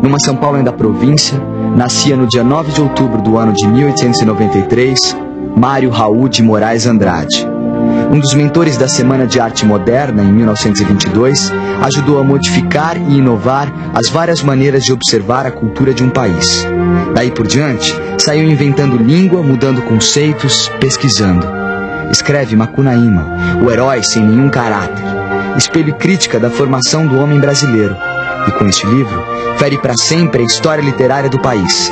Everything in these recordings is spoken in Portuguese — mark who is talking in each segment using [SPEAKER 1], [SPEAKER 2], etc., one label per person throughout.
[SPEAKER 1] Numa São Paulo ainda província, nascia no dia 9 de outubro do ano de 1893, Mário Raul de Moraes Andrade. Um dos mentores da Semana de Arte Moderna, em 1922, ajudou a modificar e inovar as várias maneiras de observar a cultura de um país. Daí por diante, saiu inventando língua, mudando conceitos, pesquisando. Escreve Macunaíma, o herói sem nenhum caráter, espelho e crítica da formação do homem brasileiro. E com este livro, fere para sempre a história literária do país.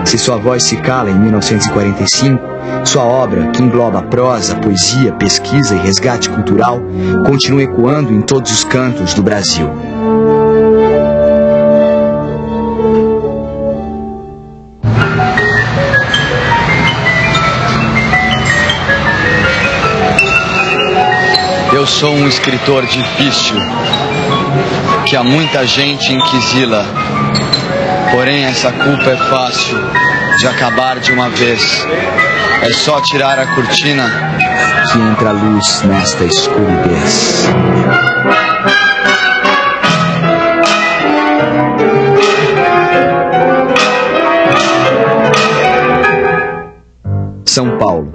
[SPEAKER 1] Se sua voz se cala em 1945, sua obra, que engloba prosa, poesia, pesquisa e resgate cultural, continua ecoando em todos os cantos do Brasil. Eu sou um escritor difícil, que há muita gente inquisila. Porém, essa culpa é fácil de acabar de uma vez. É só tirar a cortina que entra a luz nesta escuridez. São Paulo,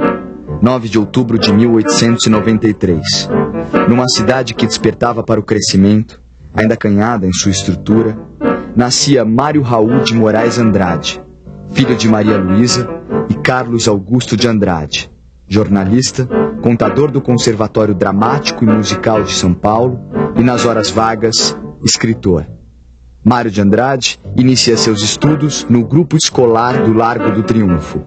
[SPEAKER 1] 9 de outubro de 1893. Numa cidade que despertava para o crescimento, ainda acanhada em sua estrutura, nascia Mário Raul de Moraes Andrade, filho de Maria Luísa e Carlos Augusto de Andrade, jornalista, contador do Conservatório Dramático e Musical de São Paulo e, nas horas vagas, escritor. Mário de Andrade inicia seus estudos no grupo escolar do Largo do Triunfo.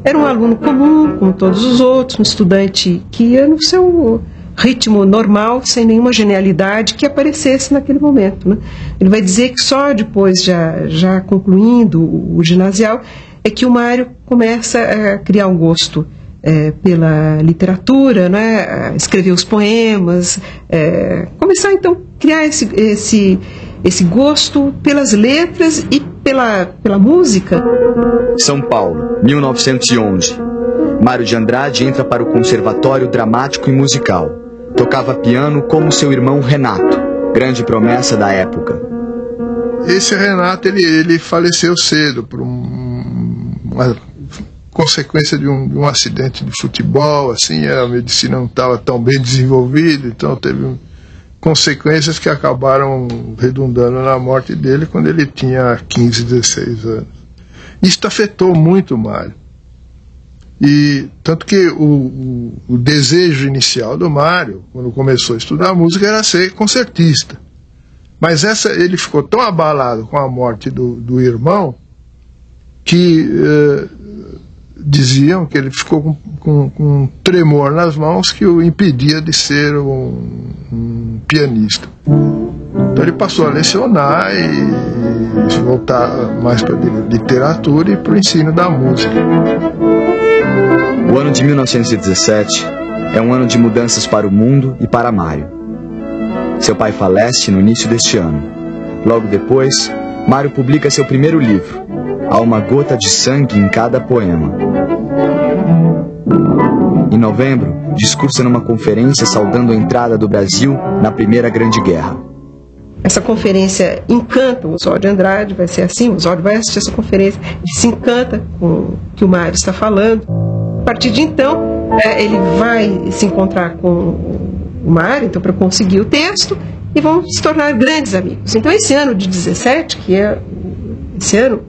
[SPEAKER 2] Era um aluno comum, como todos os outros, um estudante que ia no seu ritmo normal, sem nenhuma genialidade que aparecesse naquele momento, né? Ele vai dizer que só depois, já concluindo o ginasial, é que o Mário começa a criar um gosto pela literatura, né? A escrever os poemas, começar então a criar esse gosto pelas letras e pela música.
[SPEAKER 1] São Paulo, 1911. Mário de Andrade entra para o Conservatório Dramático e Musical. Tocava piano como seu irmão Renato, grande promessa da época.
[SPEAKER 3] Esse Renato, ele faleceu cedo por uma consequência de um acidente de futebol, assim, a medicina não estava tão bem desenvolvida, então teve consequências que acabaram redundando na morte dele quando ele tinha 15, 16 anos. Isso afetou muito o Mário. E tanto que o desejo inicial do Mário, quando começou a estudar música, era ser concertista. Mas ele ficou tão abalado com a morte do irmão que diziam que ele ficou com um tremor nas mãos que o impedia de ser um pianista. Então ele passou a lecionar e voltar mais para a literatura e para o ensino da música.
[SPEAKER 1] O ano de 1917 é um ano de mudanças para o mundo e para Mário. Seu pai falece no início deste ano. Logo depois, Mário publica seu primeiro livro, Há uma gota de sangue em cada poema. Em novembro, discursa numa conferência saudando a entrada do Brasil na Primeira Grande Guerra.
[SPEAKER 2] Essa conferência encanta o Oswald de Andrade, vai ser assim, o Oswald vai assistir essa conferência, ele se encanta com o que o Mário está falando. A partir de então, ele vai se encontrar com o Mário, então, para conseguir o texto, e vão se tornar grandes amigos. Então, esse ano de 17, que é esse ano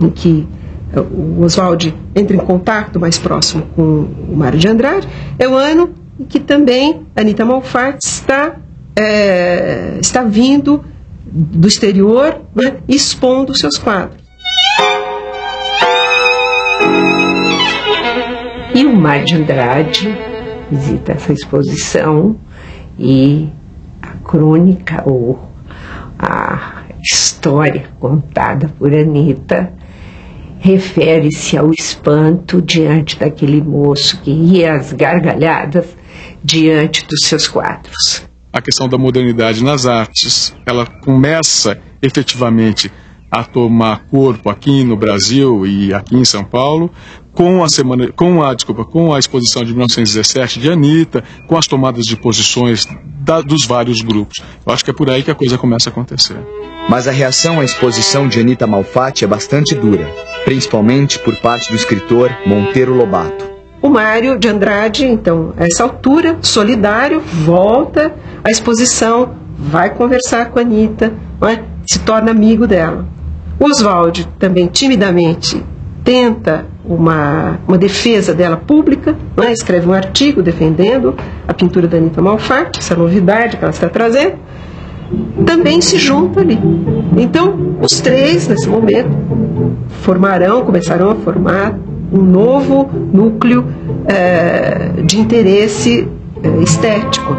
[SPEAKER 2] em que o Oswald entra em contato mais próximo com o Mário de Andrade, é o ano em que também Anita Malfatti está vindo do exterior, né, expondo seus quadros.
[SPEAKER 4] E o Mário de Andrade visita essa exposição e a crônica ou a história contada por Anita refere-se ao espanto diante daquele moço que ria às gargalhadas diante dos seus quadros.
[SPEAKER 5] a questão da modernidade nas artes, ela começa efetivamente a tomar corpo aqui no Brasil e aqui em São Paulo, com a exposição de 1917 de Anitta, com as tomadas de posições dos vários grupos. Eu acho que é por aí que a coisa começa a acontecer.
[SPEAKER 1] Mas a reação à exposição de Anitta Malfatti é bastante dura, principalmente por parte do escritor Monteiro Lobato.
[SPEAKER 2] O Mário de Andrade, então, a essa altura, solidário, volta à exposição, vai conversar com a Anitta, se torna amigo dela. O Oswald também timidamente tenta uma defesa dela pública, escreve um artigo defendendo a pintura da Anitta Malfatti, essa novidade que ela está trazendo, também se junta ali. Então, os três, nesse momento, começarão a formar um novo núcleo de interesse estético.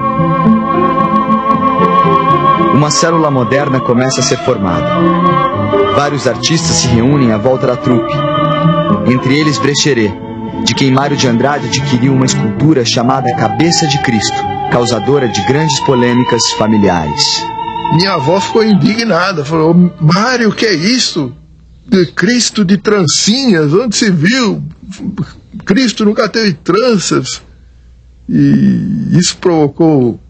[SPEAKER 1] Uma célula moderna começa a ser formada. Vários artistas se reúnem à volta da trupe. Entre eles Brecheret, de quem Mário de Andrade adquiriu uma escultura chamada Cabeça de Cristo, causadora de grandes polêmicas familiares.
[SPEAKER 3] Minha avó ficou indignada, falou: Mário, o que é isso? Cristo de trancinhas, onde se viu? Cristo nunca teve tranças. E isso provocou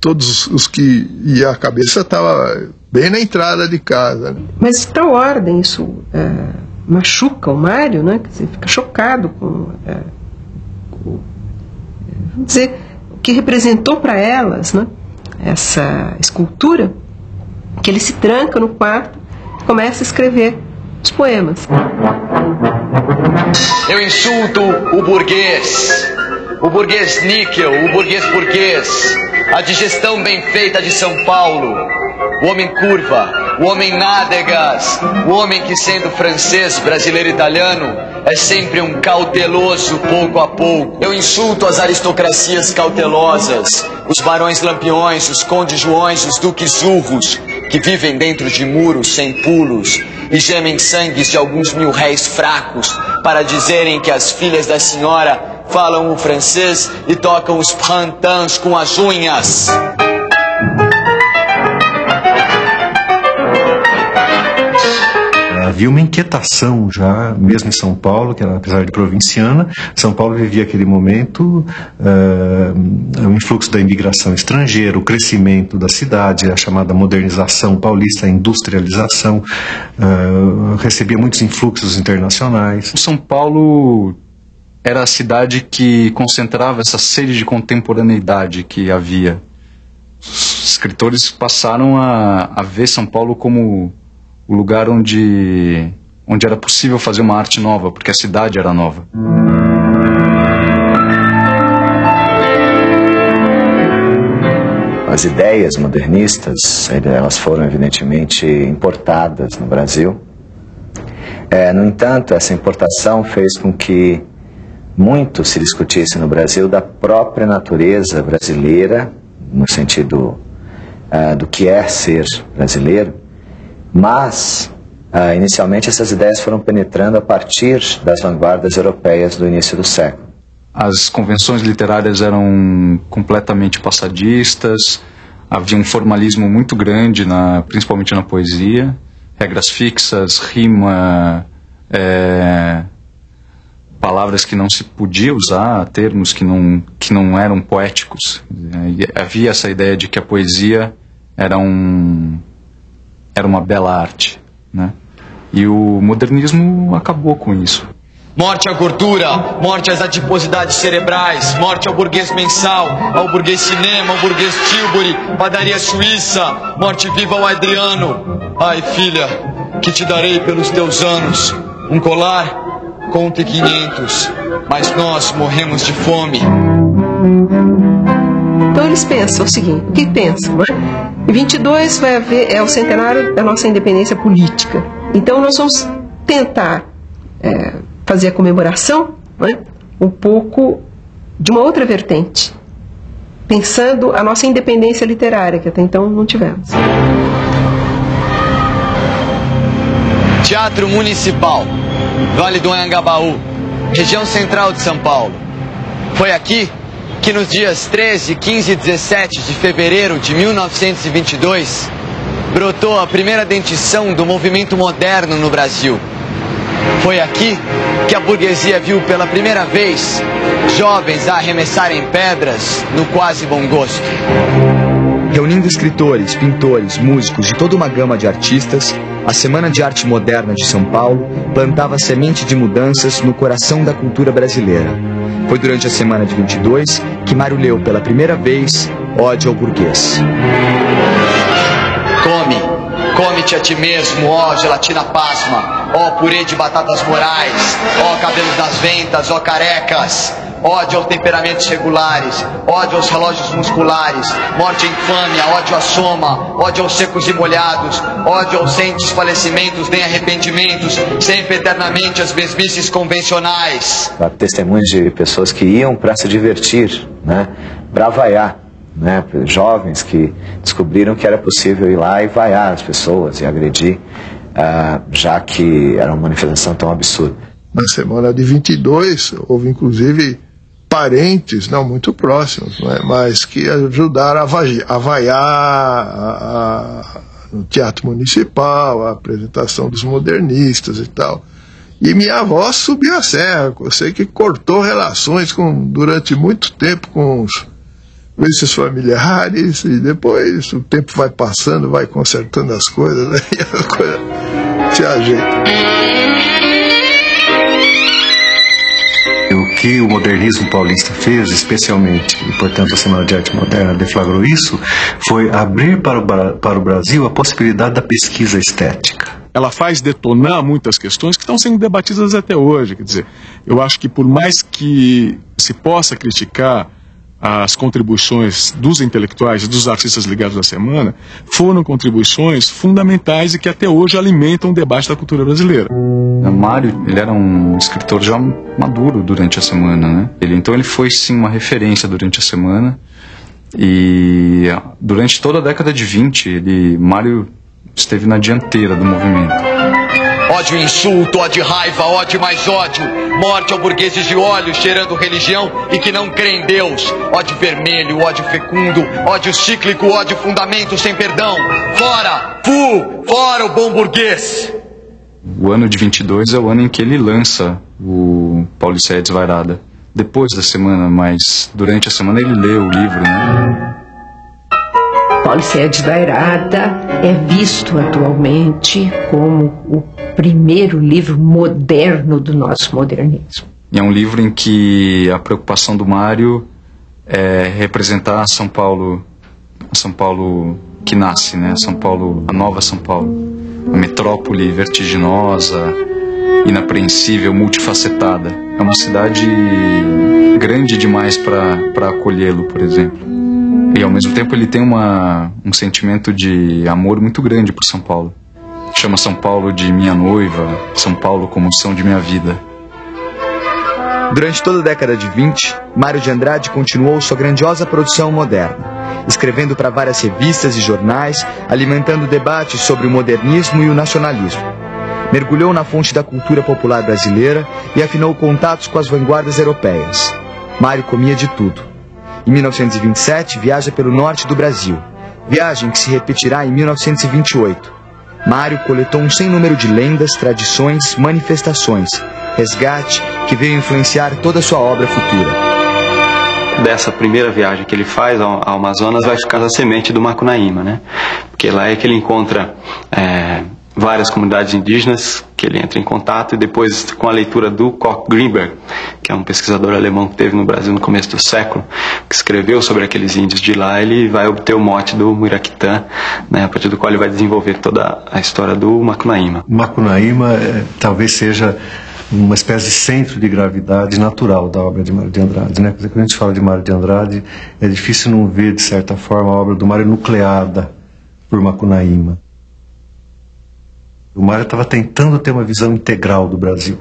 [SPEAKER 3] todos os que... E a cabeça estava bem na entrada de casa. Né?
[SPEAKER 2] Mas de tal ordem isso machuca o Mário, né? Quer dizer, fica chocado com vamos dizer, o que representou para elas, né? Essa escultura, que ele se tranca no quarto e começa a escrever os poemas.
[SPEAKER 6] Eu insulto o burguês níquel, o burguês, a digestão bem feita de São Paulo, o homem curva, o homem nádegas, o homem que, sendo francês, brasileiro, italiano, é sempre um cauteloso pouco a pouco. Eu insulto as aristocracias cautelosas, os barões lampiões, os condes joões, os duques urros, que vivem dentro de muros sem pulos e gemem sangues de alguns mil réis fracos para dizerem que as filhas da senhora falam o francês e tocam os pantans com as unhas.
[SPEAKER 7] Havia uma inquietação já, mesmo em São Paulo, que apesar de provinciana, São Paulo vivia aquele momento, o influxo da imigração estrangeira, o crescimento da cidade, a chamada modernização paulista, a industrialização, recebia muitos influxos internacionais.
[SPEAKER 8] O São Paulo era a cidade que concentrava essa sede de contemporaneidade que havia. Os escritores passaram a ver São Paulo como o lugar onde era possível fazer uma arte nova, porque a cidade era nova.
[SPEAKER 9] As ideias modernistas, elas foram evidentemente importadas no Brasil. No entanto, essa importação fez com que muito se discutisse no Brasil da própria natureza brasileira, no sentido do que é ser brasileiro, mas inicialmente essas ideias foram penetrando a partir das vanguardas europeias do início do século.
[SPEAKER 8] As convenções literárias eram completamente passadistas, havia um formalismo muito grande, principalmente na poesia, regras fixas, rima, palavras que não se podia usar, termos que não eram poéticos. Havia essa ideia de que a poesia era uma bela arte, né? E o modernismo acabou com isso.
[SPEAKER 6] Morte à gordura, morte às adiposidades cerebrais, morte ao burguês mensal, ao burguês cinema, ao burguês Tilbury, padaria suíça, morte viva ao Adriano. Ai, filha, que te darei pelos teus anos? Um colar? Conte 500, mas nós morremos de fome.
[SPEAKER 2] Então eles pensam o seguinte, o que pensam? Em 22 vai haver, o centenário da nossa independência política. Então nós vamos tentar fazer a comemoração, um pouco de uma outra vertente, pensando a nossa independência literária, que até então não tivemos.
[SPEAKER 6] Teatro Municipal, Vale do Anhangabaú, região central de São Paulo. Foi aqui que nos dias 13, 15 e 17 de fevereiro de 1922 brotou a primeira dentição do movimento moderno no Brasil. Foi aqui que a burguesia viu pela primeira vez jovens a arremessarem pedras no quase bom gosto.
[SPEAKER 1] Reunindo escritores, pintores, músicos e toda uma gama de artistas, a Semana de Arte Moderna de São Paulo plantava a semente de mudanças no coração da cultura brasileira. Foi durante a semana de 22 que Mário leu pela primeira vez Ódio ao Burguês.
[SPEAKER 6] Come-te a ti mesmo, ó gelatina pasma, ó purê de batatas morais, ó cabelos nas ventas, ó carecas. Ódio aos temperamentos regulares, ódio aos relógios musculares, morte e infâmia, ódio à soma, ódio aos secos e molhados, ódio aos sem desfalecimentos nem arrependimentos, sempre eternamente as mesmices convencionais.
[SPEAKER 9] Testemunhos de pessoas que iam para se divertir, né, para vaiar, né, jovens que descobriram que era possível ir lá e vaiar as pessoas e agredir, já que era uma manifestação tão absurda.
[SPEAKER 3] Na semana de 22, houve inclusive parentes, não muito próximos, né, mas que ajudaram a vaiar no Teatro Municipal, a apresentação dos modernistas e tal. E minha avó subiu a serra, eu sei que cortou relações durante muito tempo com esses familiares, e depois o tempo vai passando, vai consertando as coisas, né, e a coisa se ajeita.
[SPEAKER 7] O que o modernismo paulista fez, especialmente, e portanto a Semana de Arte Moderna deflagrou isso, foi abrir para o Brasil a possibilidade da pesquisa estética.
[SPEAKER 5] Ela faz detonar muitas questões que estão sendo debatidas até hoje. Quer dizer, eu acho que por mais que se possa criticar as contribuições dos intelectuais e dos artistas ligados à semana, foram contribuições fundamentais e que até hoje alimentam o debate da cultura brasileira.
[SPEAKER 8] O Mário, ele era um escritor já maduro durante a semana, né? Então ele foi sim uma referência durante a semana, e durante toda a década de 20, Mário esteve na dianteira do movimento.
[SPEAKER 6] Ódio e insulto, ódio e raiva, ódio e mais ódio. Morte ao burgueses de olhos, cheirando religião e que não crê em Deus. Ódio vermelho, ódio fecundo, ódio cíclico, ódio fundamento sem perdão. Fora, fora o bom burguês.
[SPEAKER 8] O ano de 22 é o ano em que ele lança o Pauliceia Desvairada. Depois da semana, mas durante a semana ele lê o livro, né?
[SPEAKER 4] Pauliceia Desvairada é visto atualmente como o primeiro livro moderno do nosso modernismo.
[SPEAKER 8] E é um livro em que a preocupação do Mário é representar a São Paulo que nasce, né? São Paulo, a nova São Paulo, a metrópole vertiginosa, inapreensível, multifacetada. É uma cidade grande demais para acolhê-lo, por exemplo. E ao mesmo tempo ele tem um sentimento de amor muito grande por São Paulo. Chama São Paulo de minha noiva, São Paulo como São de minha vida.
[SPEAKER 1] Durante toda a década de 20, Mário de Andrade continuou sua grandiosa produção moderna, escrevendo para várias revistas e jornais, alimentando debates sobre o modernismo e o nacionalismo. Mergulhou na fonte da cultura popular brasileira e afinou contatos com as vanguardas europeias. Mário comia de tudo. Em 1927, viaja pelo norte do Brasil, viagem que se repetirá em 1928. Mário coletou um sem número de lendas, tradições, manifestações, resgate que veio influenciar toda a sua obra futura.
[SPEAKER 10] Dessa primeira viagem que ele faz ao Amazonas vai ficar a semente do Macunaíma, né? Porque lá é que ele encontra várias comunidades indígenas que ele entra em contato, e depois com a leitura do Koch Greenberg, que é um pesquisador alemão que teve no Brasil no começo do século, que escreveu sobre aqueles índios de lá, ele vai obter o mote do Muiraquitã, né, a partir do qual ele vai desenvolver toda a história do Macunaíma.
[SPEAKER 7] Macunaíma talvez seja uma espécie de centro de gravidade natural da obra de Mário de Andrade, né? Quando a gente fala de Mário de Andrade, é difícil não ver, de certa forma, a obra do Mário nucleada por Macunaíma. O Mário estava tentando ter uma visão integral do Brasil,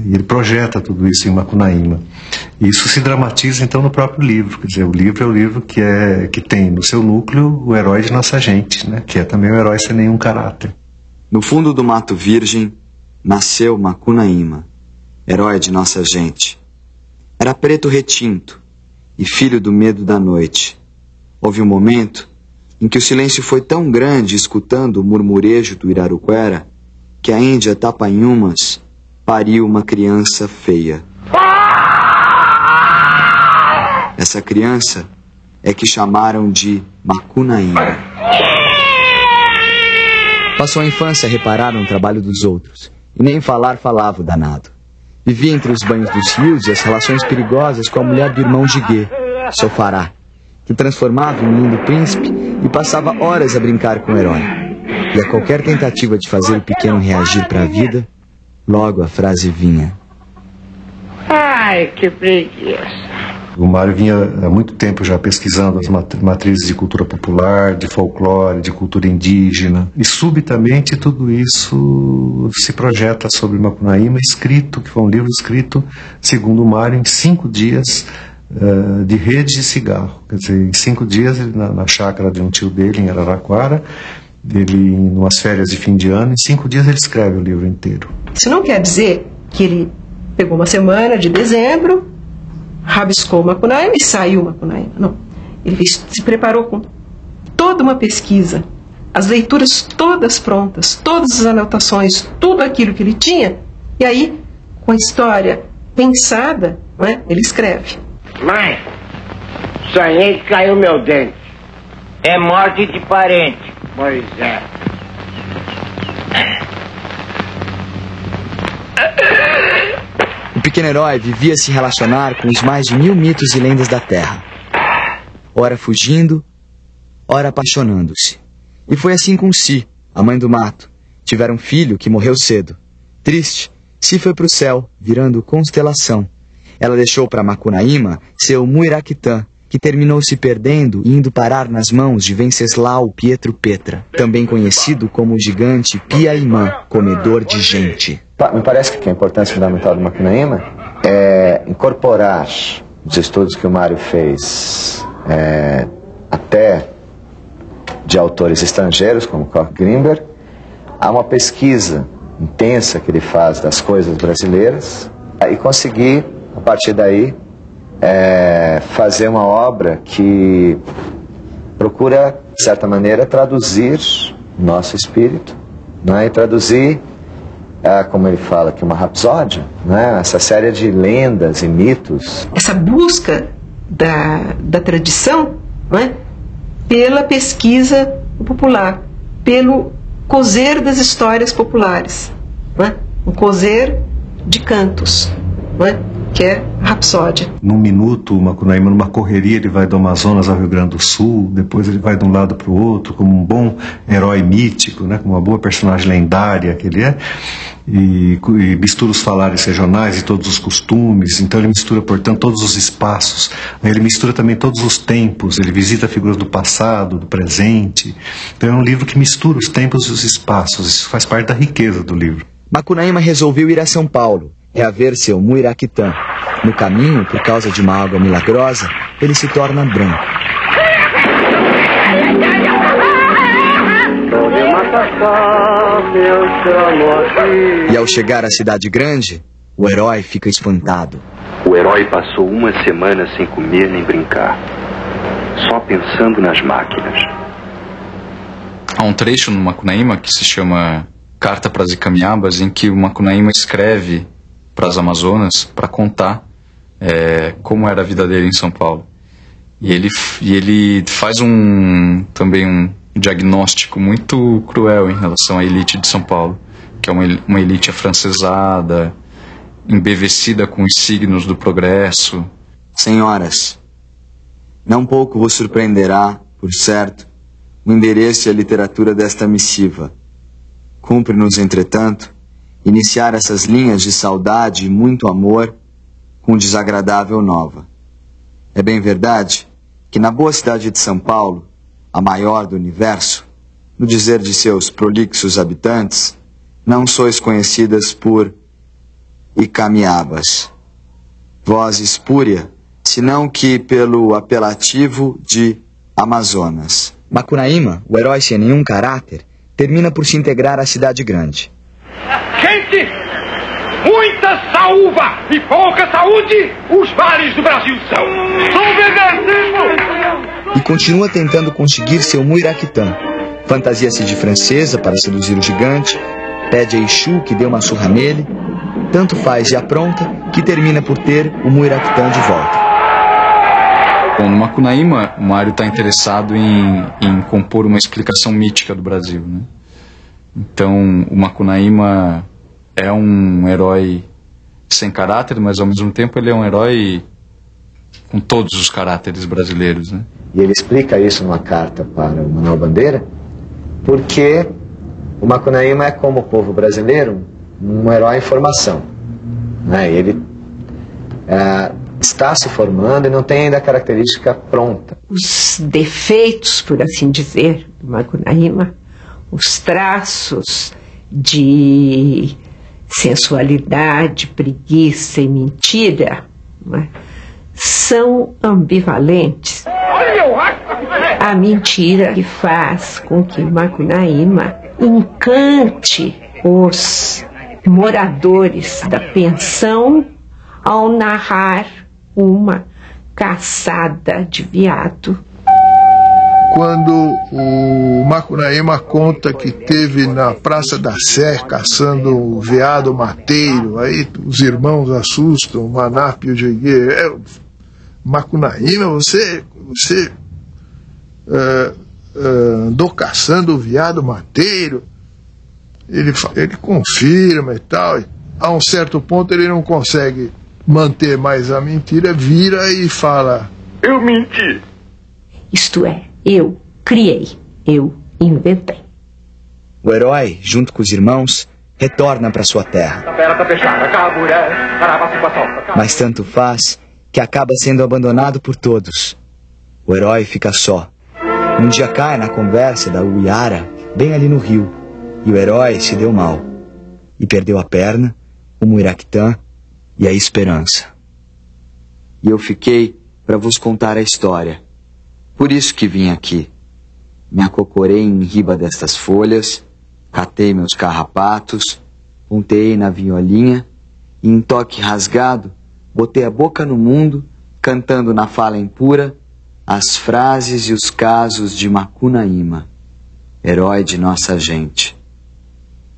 [SPEAKER 7] e ele projeta tudo isso em Macunaíma. E isso se dramatiza então no próprio livro. Quer dizer, o livro é o livro que tem no seu núcleo o herói de nossa gente, né? Que é também um herói sem nenhum caráter.
[SPEAKER 1] No fundo do Mato Virgem nasceu Macunaíma, herói de nossa gente. Era preto retinto, e filho do medo da noite. Houve um momento em que o silêncio foi tão grande escutando o murmurejo do Iraruquera que a Índia Tapanhumas pariu uma criança feia. Essa criança é que chamaram de Macunaíma. Passou a infância a reparar no trabalho dos outros, e nem falar falava o danado. Vivia entre os banhos dos rios e as relações perigosas com a mulher do irmão Jiguê, Sofará, que transformava em um lindo príncipe e passava horas a brincar com o herói. E a qualquer tentativa de fazer o pequeno reagir para a vida, logo a frase vinha:
[SPEAKER 11] ai, que preguiça.
[SPEAKER 7] O Mário vinha há muito tempo já pesquisando as matrizes de cultura popular, de folclore, de cultura indígena. E subitamente tudo isso se projeta sobre Macunaíma, escrito, que foi um livro escrito, segundo o Mário, em 5 dias de rede de cigarro. Quer dizer, em 5 dias, ele, na chácara de um tio dele, em Araraquara, ele, em umas férias de fim de ano, em 5 dias ele escreve o livro inteiro.
[SPEAKER 2] Isso não quer dizer que ele pegou uma semana de dezembro, rabiscou Macunaíma e saiu Macunaíma. Não. Ele se preparou com toda uma pesquisa, as leituras todas prontas, todas as anotações, tudo aquilo que ele tinha, e aí, com a história pensada, não é, ele escreve.
[SPEAKER 11] Mãe, sonhei que caiu meu dente. É morte de parente. Pois é.
[SPEAKER 1] O pequeno herói vivia a se relacionar com os mais de 1000 mitos e lendas da terra. Ora fugindo, ora apaixonando-se. E foi assim com Si, a mãe do mato. Tiveram um filho que morreu cedo. Triste, Si foi para o céu, virando constelação. Ela deixou para Macunaíma seu Muiraquitã, que terminou se perdendo e indo parar nas mãos de Venceslau Pietro Petra, também conhecido como o gigante Piaimã, comedor de gente.
[SPEAKER 9] Me parece que a importância fundamental do Macunaíma é incorporar os estudos que o Mário fez, até de autores estrangeiros, como Koch Grimberg, a uma pesquisa intensa que ele faz das coisas brasileiras e conseguir, a partir daí, fazer uma obra que procura, de certa maneira, traduzir o nosso espírito, né? E traduzir, como ele fala aqui, uma rapsódia, né? Essa série de lendas e mitos.
[SPEAKER 2] Essa busca da tradição, né? Pela pesquisa popular, pelo cozer das histórias populares, né? Um cozer de cantos, né? Que é a rapsódia.
[SPEAKER 7] Num minuto, o Macunaíma, numa correria, ele vai do Amazonas ao Rio Grande do Sul, depois ele vai de um lado para o outro, como um bom herói mítico, né, como uma boa personagem lendária que ele é, e mistura os falares regionais e todos os costumes. Então ele mistura, portanto, todos os espaços. Ele mistura também todos os tempos, ele visita figuras do passado, do presente. Então é um livro que mistura os tempos e os espaços. Isso faz parte da riqueza do livro.
[SPEAKER 1] Macunaíma resolveu ir a São Paulo, reaver seu Muiraquitã. No caminho, por causa de uma água milagrosa, ele se torna branco. E ao chegar à cidade grande, o herói fica espantado.
[SPEAKER 12] O herói passou uma semana sem comer nem brincar, só pensando nas máquinas.
[SPEAKER 8] Há um trecho no Macunaíma que se chama Carta para as Icamiabas, em que o Macunaíma escreve para as Amazonas para contar como era a vida dele em São Paulo. E ele faz também um diagnóstico muito cruel em relação à elite de São Paulo, que é uma elite afrancesada, embevecida com os signos do progresso.
[SPEAKER 1] Senhoras, não pouco vos surpreenderá, por certo, o endereço e a literatura desta missiva. Cumpre-nos, entretanto, iniciar essas linhas de saudade e muito amor com desagradável nova. É bem verdade que na boa cidade de São Paulo, a maior do universo, no dizer de seus prolixos habitantes, não sois conhecidas por Icamiabas, voz espúria, senão que pelo apelativo de Amazonas. Macunaíma, o herói sem nenhum caráter, termina por se integrar à cidade grande.
[SPEAKER 11] Gente!
[SPEAKER 13] Muita saúva e pouca saúde, os mares do Brasil são. Subversivo!
[SPEAKER 1] E continua tentando conseguir seu Muiraquitã. Fantasia-se de francesa para seduzir o gigante, pede a Exu que dê uma surra nele, tanto faz e apronta que termina por ter o Muiraquitã de volta.
[SPEAKER 8] Bom, no Macunaíma, o Mário está interessado em compor uma explicação mítica do Brasil, né? Então, o Macunaíma é um herói sem caráter, mas ao mesmo tempo ele é um herói com todos os caráteres brasileiros, né?
[SPEAKER 9] E ele explica isso numa carta para o Manuel Bandeira, porque o Macunaíma é, como o povo brasileiro, um herói em formação, né? Ele está se formando e não tem ainda a característica pronta.
[SPEAKER 4] Os defeitos, por assim dizer, do Macunaíma, os traços de sensualidade, preguiça e mentira, né, são ambivalentes. A mentira que faz com que Macunaíma encante os moradores da pensão ao narrar uma caçada de veado.
[SPEAKER 3] Quando o Macunaíma conta que teve na Praça da Sé caçando o veado mateiro, aí os irmãos assustam, o Manap e o Jegue. Macunaíma, você andou caçando o veado mateiro? Ele confirma e tal. A um certo ponto ele não consegue manter mais a mentira, vira e fala: eu menti.
[SPEAKER 4] Isto é, eu criei, eu inventei.
[SPEAKER 1] O herói, junto com os irmãos, retorna para sua terra. Mas tanto faz que acaba sendo abandonado por todos. O herói fica só. Um dia cai na conversa da Uiara, bem ali no rio, e o herói se deu mal. E perdeu a perna, o Muiraquitã e a esperança. E eu fiquei para vos contar a história. Por isso que vim aqui. Me acocorei em riba destas folhas, catei meus carrapatos, ponteei na violinha e em toque rasgado botei a boca no mundo, cantando na fala impura as frases e os casos de Macunaíma, herói de nossa gente.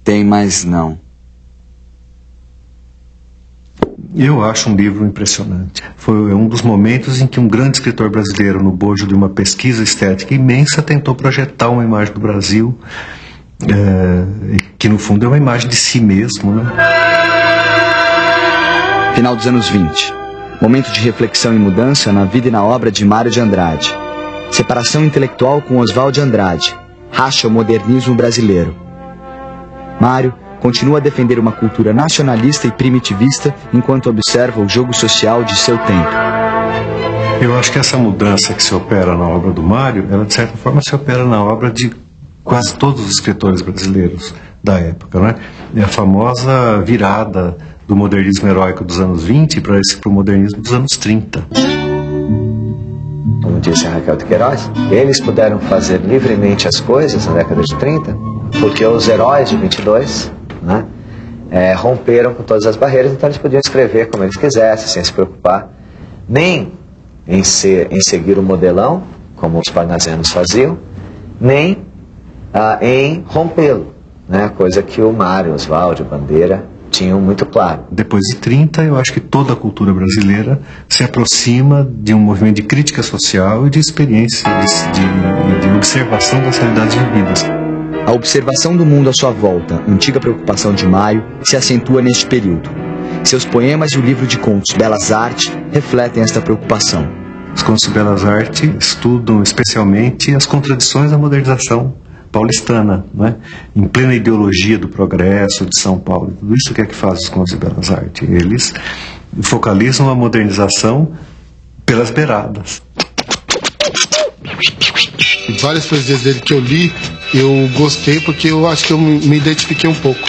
[SPEAKER 1] Tem mais não.
[SPEAKER 7] Eu acho um livro impressionante. Foi um dos momentos em que um grande escritor brasileiro, no bojo de uma pesquisa estética imensa, tentou projetar uma imagem do Brasil, que no fundo é uma imagem de si mesmo, né?
[SPEAKER 1] Final dos anos 20. Momento de reflexão e mudança na vida e na obra de Mário de Andrade. Separação intelectual com Oswald de Andrade. Racha o modernismo brasileiro. Mário continua a defender uma cultura nacionalista e primitivista enquanto observa o jogo social de seu tempo.
[SPEAKER 7] Eu acho que essa mudança que se opera na obra do Mário, ela de certa forma se opera na obra de quase todos os escritores brasileiros da época, né? É a famosa virada do modernismo heróico dos anos 20 para o modernismo dos anos 30.
[SPEAKER 9] Como disse a Raquel de Queiroz, eles puderam fazer livremente as coisas na década de 30 porque os heróis de 22, né, romperam com todas as barreiras, então eles podiam escrever como eles quisessem, sem se preocupar nem em seguir o modelão, como os parnasianos faziam, nem em rompê-lo, né, coisa que o Mário, Oswald, Bandeira tinham muito claro.
[SPEAKER 7] Depois de 30, eu acho que toda a cultura brasileira se aproxima de um movimento de crítica social e de experiência, de observação das realidades vividas.
[SPEAKER 1] A observação do mundo à sua volta, antiga preocupação de Mário, se acentua neste período. Seus poemas e o livro de contos Belas Artes refletem esta preocupação.
[SPEAKER 7] Os contos de Belas Artes estudam especialmente as contradições da modernização paulistana, né? Em plena ideologia do progresso de São Paulo. Tudo isso que é que faz os contos de Belas Artes. Eles focalizam a modernização pelas beiradas.
[SPEAKER 14] Várias poesias dele que eu li, eu gostei porque eu acho que eu me identifiquei um pouco.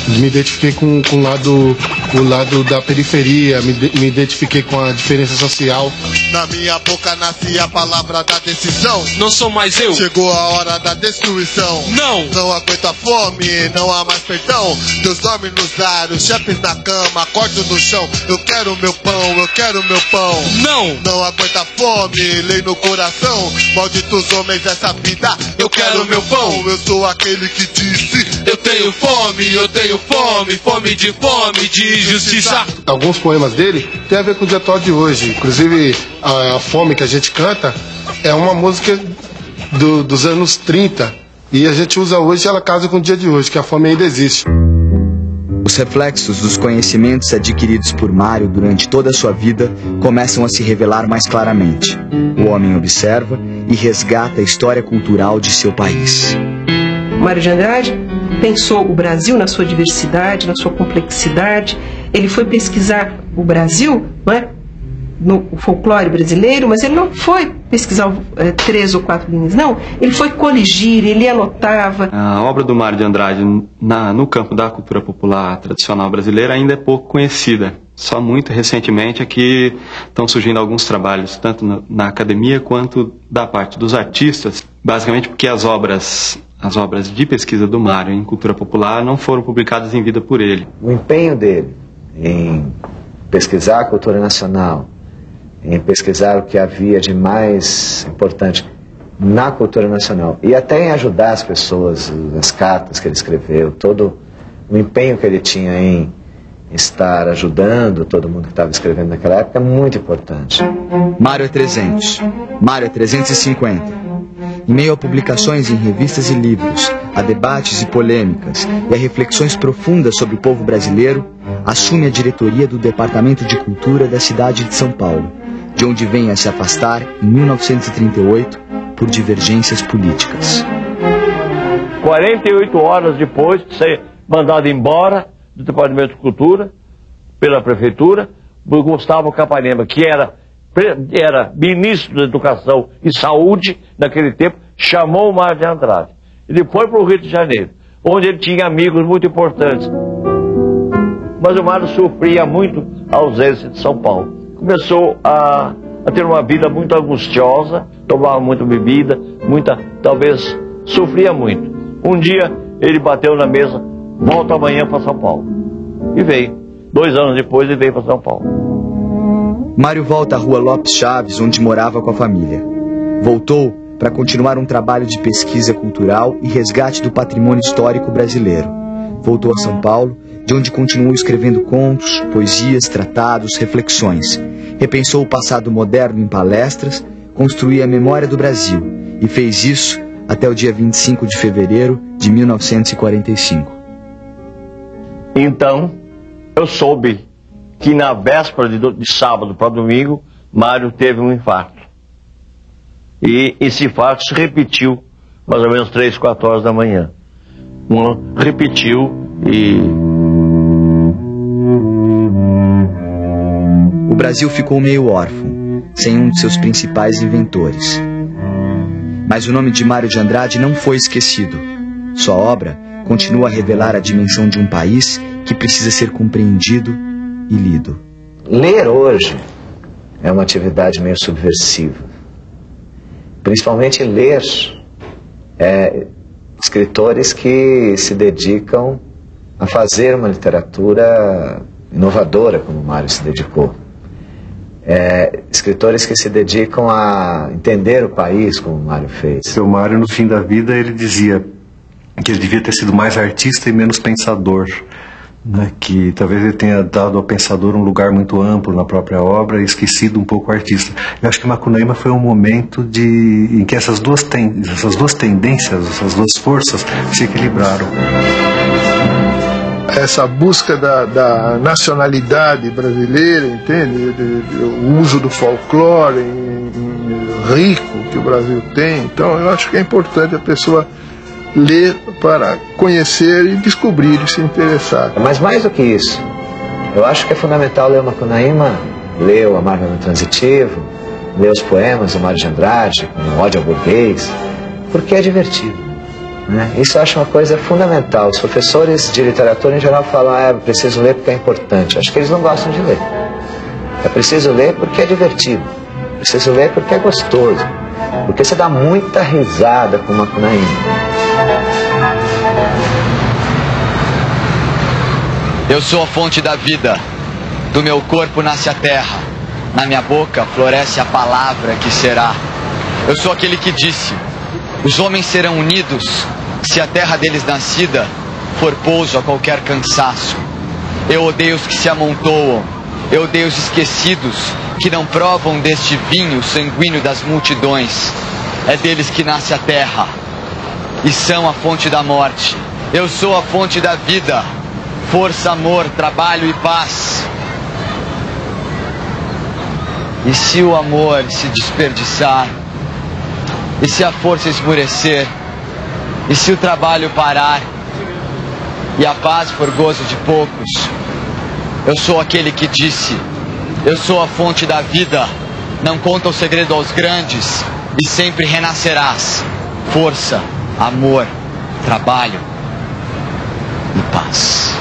[SPEAKER 14] Me identifiquei com o lado da periferia, me identifiquei com a diferença social.
[SPEAKER 15] Na minha boca nasce a palavra da decisão.
[SPEAKER 16] Não sou mais eu.
[SPEAKER 15] Chegou a hora da destruição.
[SPEAKER 16] Não.
[SPEAKER 15] Não aguento a fome, não há mais perdão. Deus dorme nos ares, chefes na cama, acordo no chão. Eu quero meu pão, eu quero meu pão.
[SPEAKER 16] Não.
[SPEAKER 15] Não aguento a fome, lei no coração. Malditos homens dessa vida, eu quero meu pão. Eu sou aquele que disse: eu tenho fome, eu tenho fome. Fome de justiça.
[SPEAKER 14] Alguns poemas dele tem a ver com o dia atual de hoje. Inclusive, a fome que a gente canta é uma música dos anos 30. E a gente usa hoje, ela casa com o dia de hoje, que a fome ainda existe.
[SPEAKER 1] Os reflexos dos conhecimentos adquiridos por Mário durante toda a sua vida começam a se revelar mais claramente. O homem observa e resgata a história cultural de seu país.
[SPEAKER 2] Mário de Andrade pensou o Brasil na sua diversidade, na sua complexidade. Ele foi pesquisar o Brasil, não é? No folclore brasileiro, mas ele não foi pesquisar 3 ou 4 linhas, não. Ele foi coligir, ele anotava.
[SPEAKER 10] A obra do Mário de Andrade no campo da cultura popular tradicional brasileira ainda é pouco conhecida. Só muito recentemente é que estão surgindo alguns trabalhos, tanto na academia quanto da parte dos artistas, basicamente porque as obras de pesquisa do Mário em cultura popular não foram publicadas em vida por ele.
[SPEAKER 9] O empenho dele em pesquisar a cultura nacional, em pesquisar o que havia de mais importante na cultura nacional e até em ajudar as pessoas, as cartas que ele escreveu, todo o empenho que ele tinha em estar ajudando todo mundo que estava escrevendo naquela época é muito importante.
[SPEAKER 1] Mário é 300, Mário é 350. Em meio a publicações em revistas e livros, a debates e polêmicas e a reflexões profundas sobre o povo brasileiro, assume a diretoria do Departamento de Cultura da cidade de São Paulo, de onde vem a se afastar em 1938 por divergências políticas.
[SPEAKER 17] 48 horas depois de ser mandado embora do Departamento de Cultura pela Prefeitura, por Gustavo Capanema, que era ministro da Educação e Saúde naquele tempo, chamou o Mário de Andrade. Ele foi para o Rio de Janeiro, onde ele tinha amigos muito importantes. Mas o Mário sofria muito a ausência de São Paulo. Começou a ter uma vida muito angustiosa, tomava muita bebida, talvez sofria muito. Um dia ele bateu na mesa: volta amanhã para São Paulo. E veio. 2 anos depois ele veio para São Paulo.
[SPEAKER 1] Mário volta à Rua Lopes Chaves, onde morava com a família. Voltou para continuar um trabalho de pesquisa cultural e resgate do patrimônio histórico brasileiro. Voltou a São Paulo, de onde continuou escrevendo contos, poesias, tratados, reflexões. Repensou o passado moderno em palestras, construía a memória do Brasil e fez isso até o dia 25 de fevereiro de 1945.
[SPEAKER 17] Então, eu soube que na véspera de sábado para domingo, Mário teve um infarto. E esse infarto se repetiu mais ou menos 3, 4 horas da manhã. Repetiu e...
[SPEAKER 1] O Brasil ficou meio órfão, sem um de seus principais inventores. Mas o nome de Mário de Andrade não foi esquecido. Sua obra continua a revelar a dimensão de um país que precisa ser compreendido e lido.
[SPEAKER 9] Ler hoje é uma atividade meio subversiva. Principalmente ler escritores que se dedicam a fazer uma literatura inovadora, como o Mário se dedicou. Escritores que se dedicam a entender o país, como o Mário fez.
[SPEAKER 7] Seu Mário, no fim da vida, ele dizia que ele devia ter sido mais artista e menos pensador, né? Que talvez ele tenha dado ao pensador um lugar muito amplo na própria obra e esquecido um pouco o artista. Eu acho que Macunaíma foi um momento em que essas duas tendências, essas duas forças se equilibraram.
[SPEAKER 3] Essa busca da nacionalidade brasileira, entende? O uso do folclore rico que o Brasil tem. Então eu acho que é importante a pessoa ler para conhecer e descobrir e se interessar.
[SPEAKER 9] Mas mais do que isso, eu acho que é fundamental ler o Macunaíma, ler o Amargo Transitivo, ler os poemas do Mário de Andrade, como Ódio ao Burguês, porque é divertido, né? Isso eu acho uma coisa fundamental. Os professores de literatura em geral falam: preciso ler porque é importante. Acho que eles não gostam de ler. É preciso ler porque é divertido. preciso ver porque é gostoso. Porque você dá muita risada com Macunaíma.
[SPEAKER 6] Eu sou a fonte da vida. Do meu corpo nasce a terra. Na minha boca floresce a palavra que será. Eu sou aquele que disse: os homens serão unidos se a terra deles nascida for pouso a qualquer cansaço. Eu odeio os que se amontoam. Eu odeio os esquecidos que não provam deste vinho sanguíneo das multidões. É deles que nasce a terra e são a fonte da morte. Eu sou a fonte da vida. Força, amor, trabalho e paz. E se o amor se desperdiçar? E se a força esmorecer? E se o trabalho parar? E a paz for gozo de poucos? Eu sou aquele que disse: eu sou a fonte da vida. Não conta o segredo aos grandes, e sempre renascerás. Força, amor, trabalho e paz.